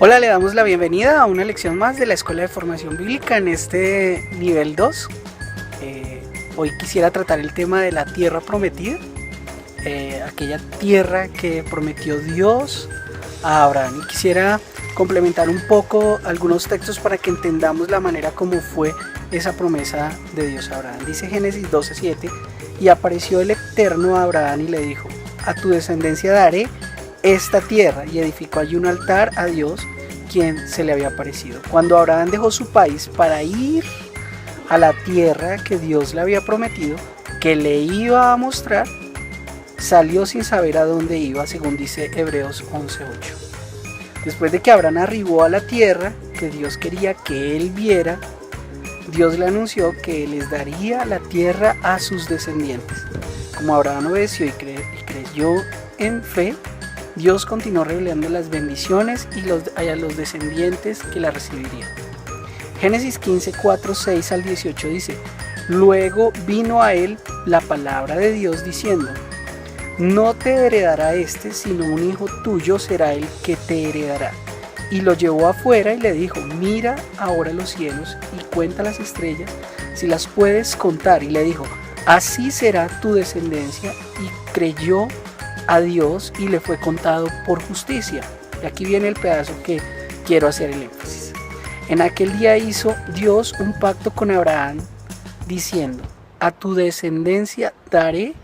Hola, le damos la bienvenida a una lección más de la Escuela de Formación Bíblica en este nivel 2. Hoy quisiera tratar el tema de la tierra prometida, aquella tierra que prometió Dios a Abraham. Y quisiera complementar un poco algunos textos para que entendamos la manera como fue esa promesa de Dios a Abraham. Dice Génesis 12:7, y apareció el Eterno a Abraham y le dijo: a tu descendencia daré esta tierra, y edificó allí un altar a Dios, quien se le había aparecido. Cuando Abraham dejó su país para ir a la tierra que Dios le había prometido, que le iba a mostrar, salió sin saber a dónde iba, según dice Hebreos 11:8. Después de que Abraham arribó a la tierra que Dios quería que él viera, Dios le anunció que les daría la tierra a sus descendientes. Como Abraham obedeció y creyó en fe, Dios continuó revelando las bendiciones a los descendientes que la recibirían. Génesis 15, 4, 6 al 18 dice: luego vino a él la palabra de Dios diciendo: no te heredará este, sino un hijo tuyo será el que te heredará. Y lo llevó afuera y le dijo: mira ahora los cielos y cuenta las estrellas, si las puedes contar. Y le dijo: así será tu descendencia. Y creyó a Dios y le fue contado por justicia. Y aquí viene el pedazo que quiero hacer el énfasis. En aquel día hizo Dios un pacto con Abraham diciendo: a tu descendencia daré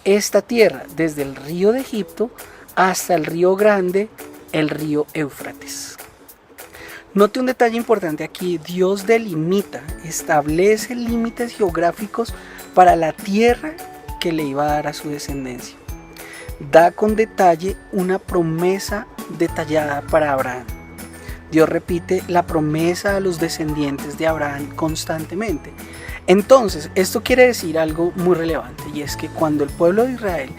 esta tierra, desde el río de Egipto hasta el río grande, el río Éufrates. Note un detalle importante aquí: Dios delimita, establece límites geográficos para la tierra que le iba a dar a su descendencia. Da con detalle una promesa detallada para Abraham. Dios repite la promesa a los descendientes de Abraham constantemente. Entonces, esto quiere decir algo muy relevante, y es que cuando el pueblo de Israel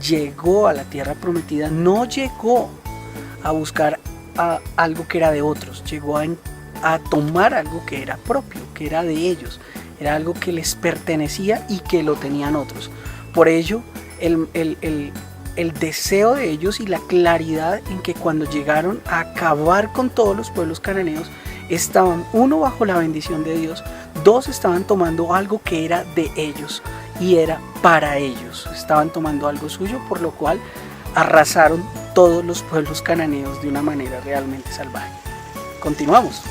llegó a la tierra prometida, no llegó a buscar algo que era de otros, llegó a tomar algo que era propio, que era de ellos, era algo que les pertenecía y que lo tenían otros. Por ello, el deseo de ellos y la claridad en que cuando llegaron a acabar con todos los pueblos cananeos, estaban, uno, bajo la bendición de Dios, dos, estaban tomando algo que era de ellos y era para ellos, estaban tomando algo suyo, por lo cual arrasaron todos los pueblos cananeos de una manera realmente salvaje. Continuamos.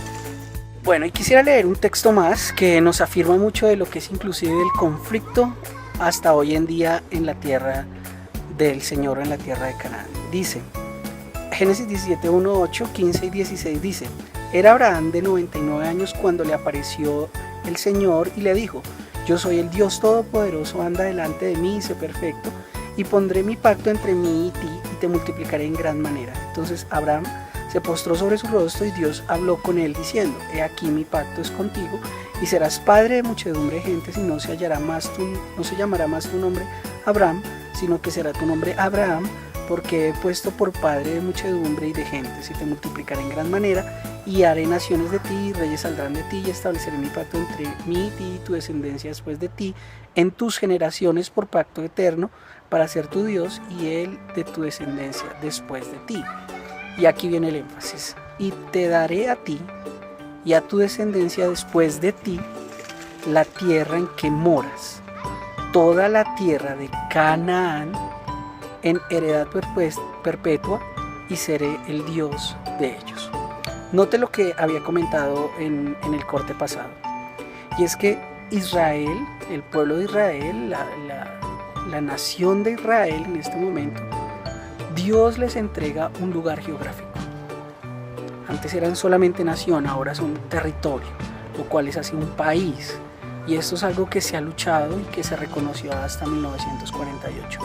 Bueno, y quisiera leer un texto más que nos afirma mucho de lo que es inclusive el conflicto hasta hoy en día en la tierra del Señor, en la tierra de Canaán. Dice Génesis 17, 1, 8, 15 y 16 dice: era Abraham de 99 años cuando le apareció el Señor y le dijo: yo soy el Dios Todopoderoso, anda delante de mí y sé perfecto, y pondré mi pacto entre mí y ti, y te multiplicaré en gran manera. Entonces Abraham se postró sobre su rostro, y Dios habló con él diciendo: he aquí mi pacto es contigo, y serás padre de muchedumbre de gentes, y no se llamará más tu nombre Abraham, sino que será tu nombre Abraham, porque he puesto por padre de muchedumbre y de gentes, y te multiplicaré en gran manera, y haré naciones de ti, y reyes saldrán de ti, y estableceré mi pacto entre mí y ti y tu descendencia después de ti, en tus generaciones, por pacto eterno, para ser tu Dios, y él de tu descendencia después de ti. Y aquí viene el énfasis: y te daré a ti y a tu descendencia después de ti la tierra en que moras, toda la tierra de Canaán, en heredad perpetua, y seré el Dios de ellos. Note lo que había comentado en el corte pasado, y es que Israel, el pueblo de Israel, la nación de Israel en este momento, Dios les entrega un lugar geográfico. Antes eran solamente nación, ahora son territorio, lo cual es así un país. Y esto es algo que se ha luchado y que se reconoció hasta 1948.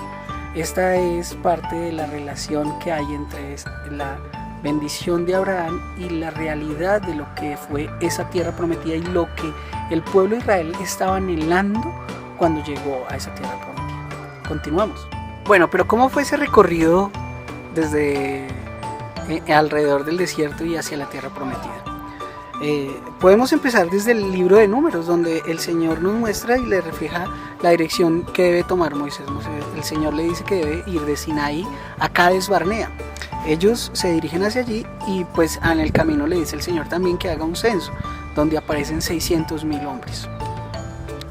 Esta es parte de la relación que hay entre la bendición de Abraham y la realidad de lo que fue esa tierra prometida y lo que el pueblo de Israel estaba anhelando cuando llegó a esa tierra prometida. Continuamos. Bueno, pero ¿cómo fue ese recorrido desde alrededor del desierto y hacia la tierra prometida? Podemos empezar desde el libro de Números, donde el Señor nos muestra y le refleja la dirección que debe tomar Moisés. El Señor le dice que debe ir de Sinaí a Cades Barnea. Ellos se dirigen hacia allí y pues en el camino le dice el Señor también que haga un censo, donde aparecen 600.000 hombres.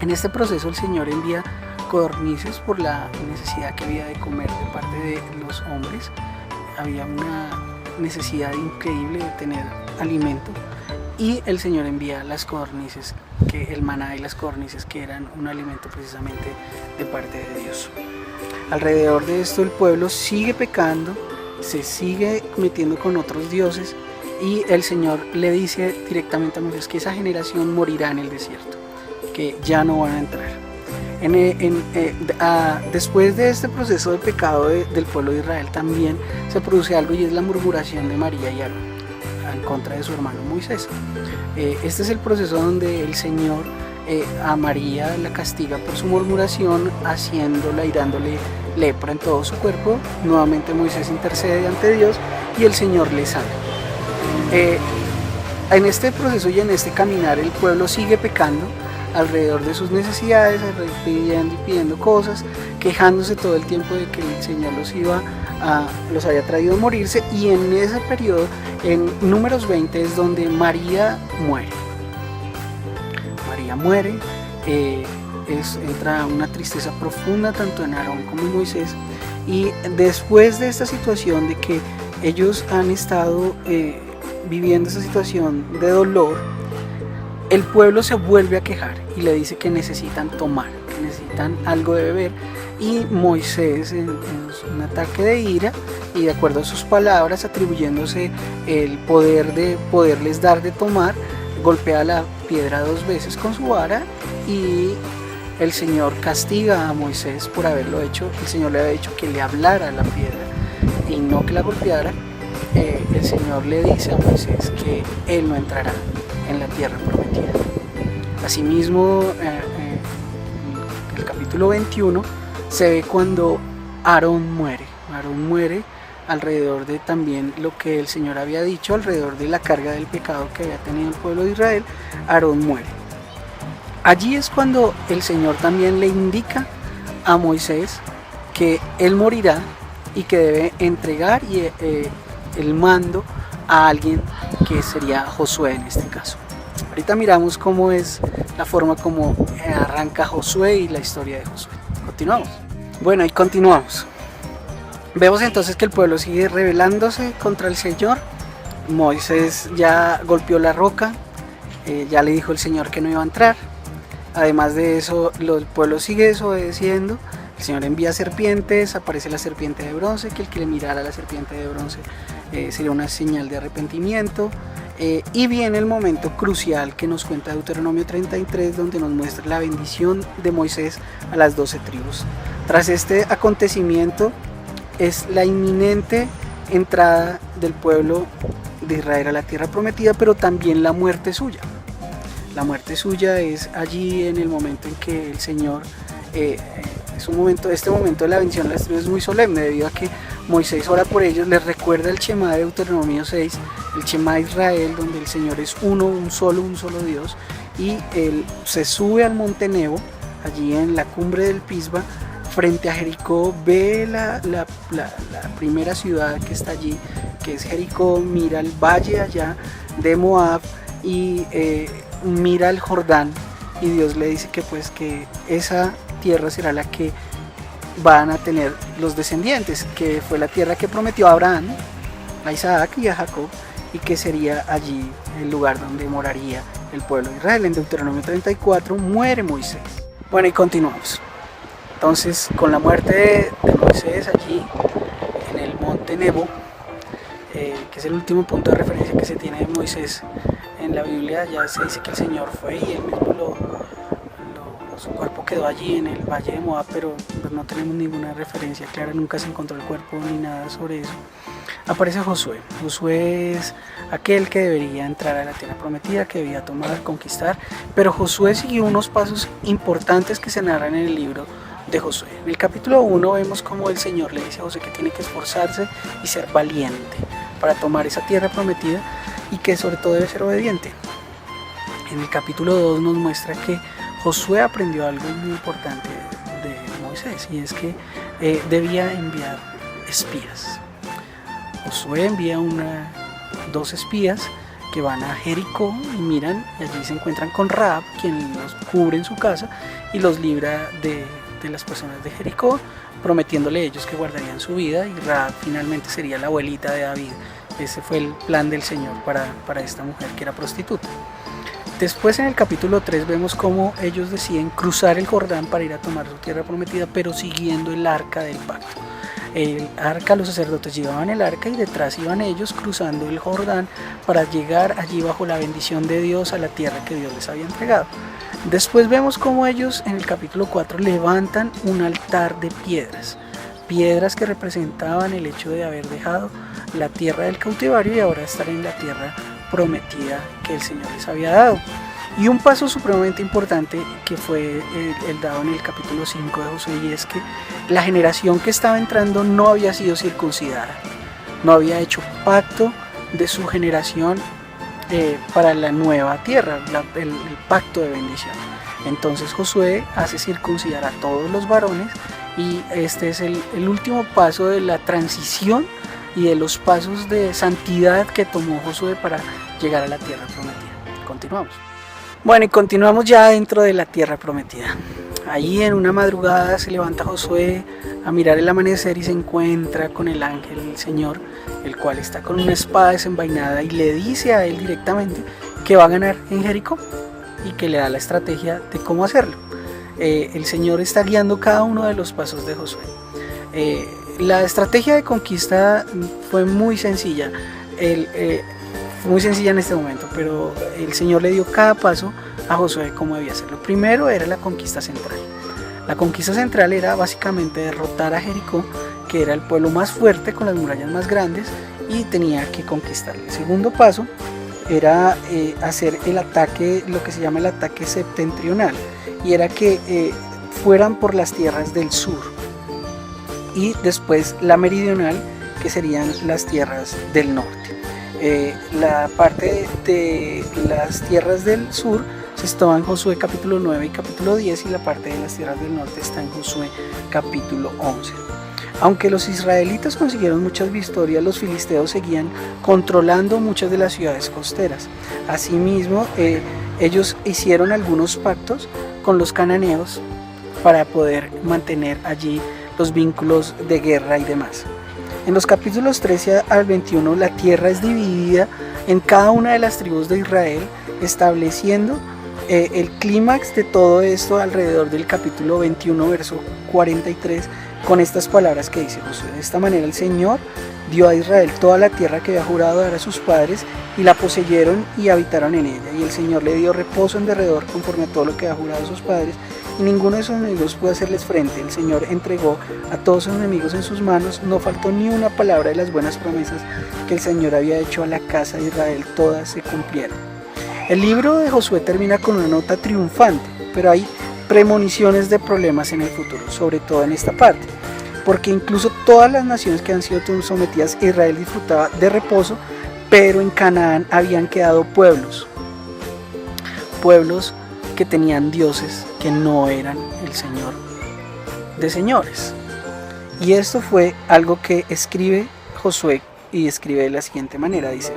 En este proceso el Señor envía codornices por la necesidad que había de comer de parte de los hombres. Había una necesidad increíble de tener alimento y el Señor envía las codornices, que el maná y las codornices, que eran un alimento precisamente de parte de Dios. Alrededor de esto el pueblo sigue pecando, se sigue metiendo con otros dioses y el Señor le dice directamente a Moisés que esa generación morirá en el desierto, que ya no van a entrar. Después de este proceso de pecado del pueblo de Israel también se produce algo, y es la murmuración de María y Aarón en contra de su hermano Moisés. Este es el proceso donde el Señor a María la castiga por su murmuración, haciéndola y dándole lepra en todo su cuerpo. Nuevamente Moisés intercede ante Dios y el Señor le sana. En este proceso y en este caminar el pueblo sigue pecando alrededor de sus necesidades, pidiendo cosas, quejándose todo el tiempo de que el Señor los había traído a morirse, y en ese periodo, en Números 20, es donde María muere. María muere, entra una tristeza profunda tanto en Aarón como en Moisés, y después de esta situación de que ellos han estado viviendo esa situación de dolor, el pueblo se vuelve a quejar y le dice que necesitan tomar, que necesitan algo de beber, y Moisés, en un ataque de ira y de acuerdo a sus palabras, atribuyéndose el poder de poderles dar de tomar, golpea la piedra 2 veces con su vara, y el Señor castiga a Moisés por haberlo hecho. El Señor le había dicho que le hablara a la piedra y no que la golpeara. El Señor le dice a Moisés que él no entrará en la tierra prometida. Asimismo, en el capítulo 21 se ve cuando Aarón muere. Aarón muere alrededor de también lo que el Señor había dicho, alrededor de la carga del pecado que había tenido el pueblo de Israel. Aarón muere. Allí es cuando el Señor también le indica a Moisés que él morirá y que debe entregar el mando a alguien, que sería Josué en este caso. Ahorita miramos cómo es la forma como arranca Josué y la historia de Josué. Continuamos. Bueno, y continuamos. Vemos entonces que el pueblo sigue rebelándose contra el Señor. Moisés ya golpeó la roca, ya le dijo el Señor que no iba a entrar. Además de eso, el pueblo sigue desobedeciendo. El Señor envía serpientes, aparece la serpiente de bronce, que el que le mirara a la serpiente de bronce sería una señal de arrepentimiento. Y viene el momento crucial que nos cuenta Deuteronomio 33, donde nos muestra la bendición de Moisés a las 12 tribus. Tras este acontecimiento es la inminente entrada del pueblo de Israel a la tierra prometida, pero también la muerte suya. La muerte suya es allí en el momento en que el Señor, este momento de la bendición de las tribus es muy solemne, debido a que Moisés ora por ellos, les recuerda el Shema de Deuteronomio 6, el Shema de Israel, donde el Señor es uno, un solo Dios, y él se sube al monte Nebo, allí en la cumbre del Pisba, frente a Jericó, ve la primera ciudad que está allí, que es Jericó, mira el valle allá de Moab y mira el Jordán, y Dios le dice que pues que esa tierra será la que van a tener los descendientes, que fue la tierra que prometió a Abraham, a Isaac y a Jacob, y que sería allí el lugar donde moraría el pueblo de Israel. En Deuteronomio 34 muere Moisés. Bueno, y continuamos. Entonces, con la muerte de Moisés allí en el monte Nebo, que es el último punto de referencia que se tiene de Moisés en la Biblia, ya se dice que el Señor fue y él mismo su cuerpo quedó allí en el valle de Moab, pero pues no tenemos ninguna referencia clara, nunca se encontró el cuerpo ni nada sobre eso. Aparece Josué. Josué es aquel que debería entrar a la tierra prometida, que debía tomar, conquistar, pero Josué siguió unos pasos importantes que se narran en el libro de Josué. En el capítulo 1 vemos cómo el Señor le dice a Josué que tiene que esforzarse y ser valiente para tomar esa tierra prometida, y que sobre todo debe ser obediente. En el capítulo 2 nos muestra que Josué aprendió algo muy importante de Moisés, y es que debía enviar espías. Josué envía dos espías que van a Jericó y miran, y allí se encuentran con Rahab, quien los cubre en su casa y los libra de las personas de Jericó, prometiéndole a ellos que guardarían su vida, y Rahab finalmente sería la abuelita de David. Ese fue el plan del Señor para esta mujer que era prostituta. Después, en el capítulo 3, vemos cómo ellos deciden cruzar el Jordán para ir a tomar su tierra prometida, pero siguiendo el arca del pacto. El arca, los sacerdotes llevaban el arca y detrás iban ellos cruzando el Jordán para llegar allí bajo la bendición de Dios a la tierra que Dios les había entregado. Después vemos cómo ellos en el capítulo 4 levantan un altar de piedras que representaban el hecho de haber dejado la tierra del cautiverio y ahora estar en la tierra prometida que el Señor les había dado. Y un paso supremamente importante que fue el dado en el capítulo 5 de Josué, y es que la generación que estaba entrando no había sido circuncidada, no había hecho pacto de su generación para la nueva tierra, el pacto de bendición. Entonces Josué hace circuncidar a todos los varones, y este es el último paso de la transición y de los pasos de santidad que tomó Josué para llegar a la tierra prometida. Continuamos. Bueno, y continuamos ya dentro de la tierra prometida. Allí en una madrugada se levanta Josué a mirar el amanecer y se encuentra con el ángel del Señor, el cual está con una espada desenvainada, y le dice a él directamente que va a ganar en Jericó y que le da la estrategia de cómo hacerlo. El Señor está guiando cada uno de los pasos de Josué. La estrategia de conquista fue muy sencilla. Muy sencilla en este momento, pero el Señor le dio cada paso a Josué cómo debía hacerlo. Primero era la conquista central. La conquista central era básicamente derrotar a Jericó, que era el pueblo más fuerte con las murallas más grandes, y tenía que conquistarlo. El segundo paso era hacer el ataque, lo que se llama el ataque septentrional, y era que fueran por las tierras del sur, y después la meridional, que serían las tierras del norte. La parte de las tierras del sur está en Josué capítulo 9 y capítulo 10, y la parte de las tierras del norte está en Josué capítulo 11. Aunque los israelitas consiguieron muchas victorias, los filisteos seguían controlando muchas de las ciudades costeras. Asimismo, ellos hicieron algunos pactos con los cananeos para poder mantener allí los vínculos de guerra y demás. En los capítulos 13 al 21 la tierra es dividida en cada una de las tribus de Israel, estableciendo el clímax de todo esto alrededor del capítulo 21, verso 43, con estas palabras que dice Josué: de esta manera el Señor dio a Israel toda la tierra que había jurado dar a sus padres, y la poseyeron y habitaron en ella, y el Señor le dio reposo en derredor conforme a todo lo que había jurado a sus padres, y ninguno de sus enemigos pudo hacerles frente. El Señor entregó a todos sus enemigos en sus manos, no faltó ni una palabra de las buenas promesas que el Señor había hecho a la casa de Israel, todas se cumplieron. El libro de Josué termina con una nota triunfante, pero hay premoniciones de problemas en el futuro, sobre todo en esta parte, porque incluso todas las naciones que han sido sometidas, Israel disfrutaba de reposo, pero en Canaán habían quedado pueblos que tenían dioses que no eran el Señor de señores. Y esto fue algo que escribe Josué, y escribe de la siguiente manera, dice: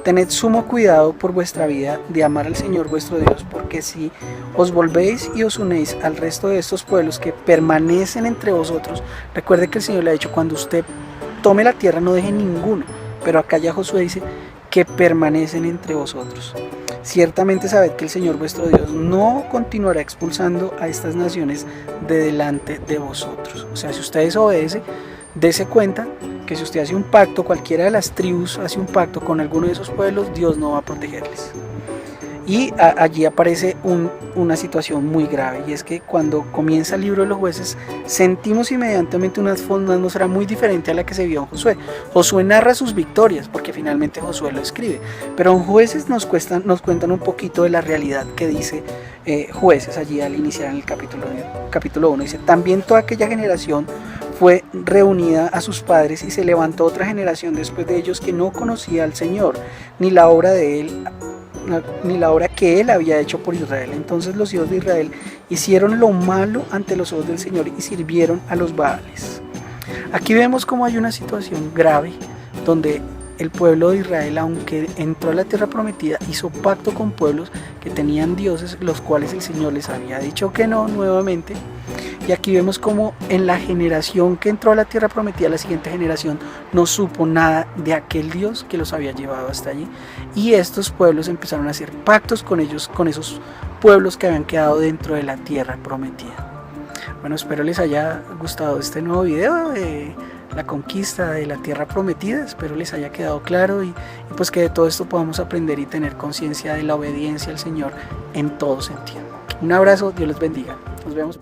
tened sumo cuidado por vuestra vida de amar al Señor vuestro Dios, porque si os volvéis y os unéis al resto de estos pueblos que permanecen entre vosotros, recuerde que el Señor le ha dicho: cuando usted tome la tierra no deje ninguno, pero acá ya Josué dice que permanecen entre vosotros. Ciertamente sabed que el Señor vuestro Dios no continuará expulsando a estas naciones de delante de vosotros. O sea, si ustedes obedecen, dése cuenta que si usted hace un pacto, cualquiera de las tribus hace un pacto con alguno de esos pueblos, Dios no va a protegerles. Y allí aparece una situación muy grave, y es que cuando comienza el libro de los jueces sentimos inmediatamente una atmósfera muy diferente a la que se vio en Josué. Josué narra sus victorias porque finalmente Josué lo escribe, pero en jueces nos cuentan un poquito de la realidad que dice jueces allí al iniciar en el capítulo 1. Dice: también toda aquella generación fue reunida a sus padres, y se levantó otra generación después de ellos que no conocía al Señor ni la obra de él ni la obra que Él había hecho por Israel. Entonces los hijos de Israel hicieron lo malo ante los ojos del Señor y sirvieron a los Baales. Aquí vemos cómo hay una situación grave donde el pueblo de Israel, aunque entró a la tierra prometida, hizo pacto con pueblos que tenían dioses, los cuales el Señor les había dicho que no nuevamente. Y aquí vemos como en la generación que entró a la tierra prometida, la siguiente generación no supo nada de aquel Dios que los había llevado hasta allí. Y estos pueblos empezaron a hacer pactos con ellos, con esos pueblos que habían quedado dentro de la tierra prometida. Bueno, espero les haya gustado este nuevo video de la conquista de la tierra prometida. Espero les haya quedado claro y pues que de todo esto podamos aprender y tener conciencia de la obediencia al Señor en todo sentido. Un abrazo, Dios les bendiga. Nos vemos.